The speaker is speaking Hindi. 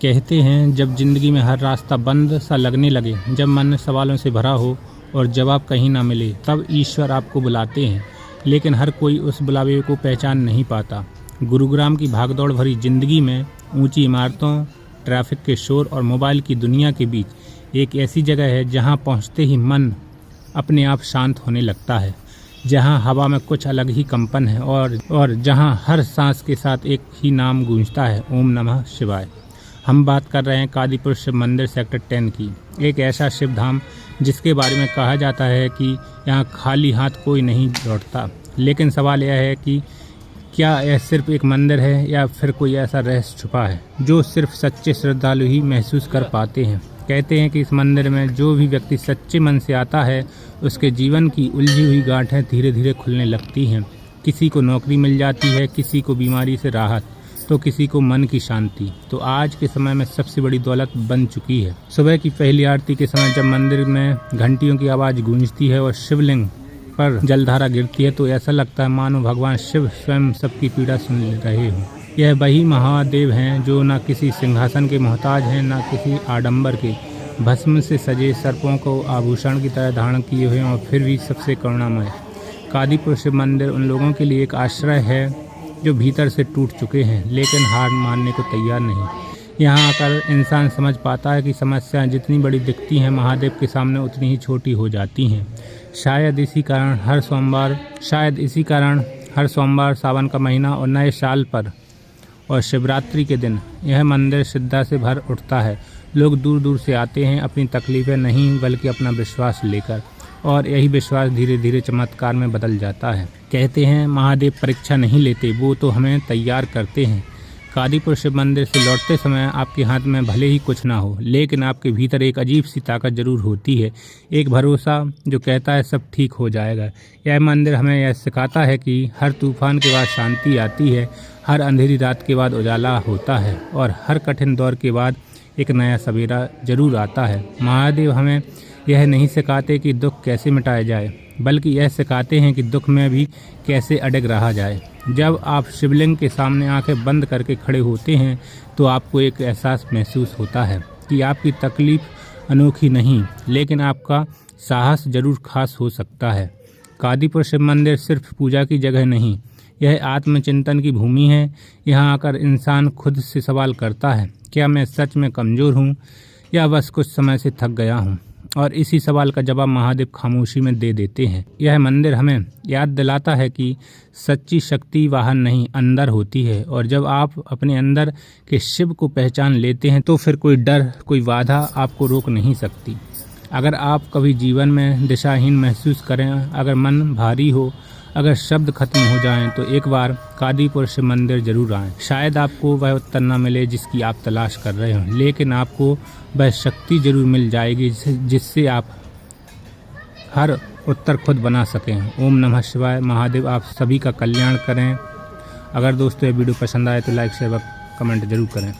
कहते हैं जब जिंदगी में हर रास्ता बंद सा लगने लगे, जब मन सवालों से भरा हो और जवाब कहीं ना मिले, तब ईश्वर आपको बुलाते हैं। लेकिन हर कोई उस बुलावे को पहचान नहीं पाता। गुरुग्राम की भागदौड़ भरी जिंदगी में ऊंची इमारतों, ट्रैफिक के शोर और मोबाइल की दुनिया के बीच एक ऐसी जगह है जहां पहुंचते ही मन अपने आप शांत होने लगता है, जहां हवा में कुछ अलग ही कंपन है और जहां हर सांस के साथ एक ही नाम गूंजता है, ओम नमः शिवाय। हम बात कर रहे हैं कादीपुर शिव मंदिर सेक्टर 10 की, एक ऐसा शिव धाम जिसके बारे में कहा जाता है कि यहाँ खाली हाथ कोई नहीं लौटता। लेकिन सवाल यह है कि क्या यह सिर्फ एक मंदिर है या फिर कोई ऐसा रहस्य छुपा है जो सिर्फ सच्चे श्रद्धालु ही महसूस कर पाते हैं। कहते हैं कि इस मंदिर में जो भी व्यक्ति सच्चे मन से आता है, उसके जीवन की उलझी हुई गांठें धीरे धीरे खुलने लगती हैं। किसी को नौकरी मिल जाती है, किसी को बीमारी से राहत, तो किसी को मन की शांति तो आज के समय में सबसे बड़ी दौलत बन चुकी है। सुबह की पहली आरती के समय जब मंदिर में घंटियों की आवाज़ गूंजती है और शिवलिंग पर जलधारा गिरती है, तो ऐसा लगता है मानो भगवान शिव स्वयं सबकी पीड़ा सुन रहे हों। यह वही महादेव हैं जो न किसी सिंहासन के मोहताज हैं, न किसी आडंबर के। भस्म से सजे सर्पों को आभूषण की तरह धारण किए हुए और फिर भी सबसे करुणामय। कादीपुर शिव मंदिर उन लोगों के लिए एक आश्रय है जो भीतर से टूट चुके हैं लेकिन हार मानने को तैयार नहीं। यहाँ आकर इंसान समझ पाता है कि समस्याएं जितनी बड़ी दिखती हैं, महादेव के सामने उतनी ही छोटी हो जाती हैं। शायद इसी कारण हर सोमवार, सावन का महीना और नए साल पर और शिवरात्रि के दिन यह मंदिर श्रद्धा से भर उठता है। लोग दूर दूर से आते हैं अपनी तकलीफें नहीं बल्कि अपना विश्वास लेकर, और यही विश्वास धीरे धीरे चमत्कार में बदल जाता है। कहते हैं महादेव परीक्षा नहीं लेते, वो तो हमें तैयार करते हैं। कादीपुर शिव मंदिर से लौटते समय आपके हाथ में भले ही कुछ ना हो, लेकिन आपके भीतर एक अजीब सी ताकत जरूर होती है, एक भरोसा जो कहता है सब ठीक हो जाएगा। यह मंदिर हमें यह सिखाता है कि हर तूफान के बाद शांति आती है, हर अंधेरी रात के बाद उजाला होता है और हर कठिन दौर के बाद एक नया सवेरा जरूर आता है। महादेव हमें यह नहीं सिखाते कि दुख कैसे मिटाया जाए, बल्कि यह सिखाते हैं कि दुख में भी कैसे अड़ग रहा जाए। जब आप शिवलिंग के सामने आंखें बंद करके खड़े होते हैं तो आपको एक एहसास महसूस होता है कि आपकी तकलीफ अनोखी नहीं, लेकिन आपका साहस जरूर खास हो सकता है। कादीपुर शिव मंदिर सिर्फ पूजा की जगह नहीं, यह आत्मचिंतन की भूमि है। यहाँ आकर इंसान खुद से सवाल करता है, क्या मैं सच में कमज़ोर हूँ या बस कुछ समय से थक गया हूँ? और इसी सवाल का जवाब महादेव खामोशी में दे देते हैं। यह मंदिर हमें याद दिलाता है कि सच्ची शक्ति बाहर नहीं, अंदर होती है, और जब आप अपने अंदर के शिव को पहचान लेते हैं तो फिर कोई डर, कोई बाधा आपको रोक नहीं सकती। अगर आप कभी जीवन में दिशाहीन महसूस करें, अगर मन भारी हो, अगर शब्द खत्म हो जाएं, तो एक बार कादीपुर शिव मंदिर जरूर आएं। शायद आपको वह उत्तर न मिले जिसकी आप तलाश कर रहे हो, लेकिन आपको वह शक्ति जरूर मिल जाएगी जिससे आप हर उत्तर खुद बना सकें। ओम नमः शिवाय। महादेव आप सभी का कल्याण करें। अगर दोस्तों ये वीडियो पसंद आए तो लाइक शेयर व कमेंट जरूर करें।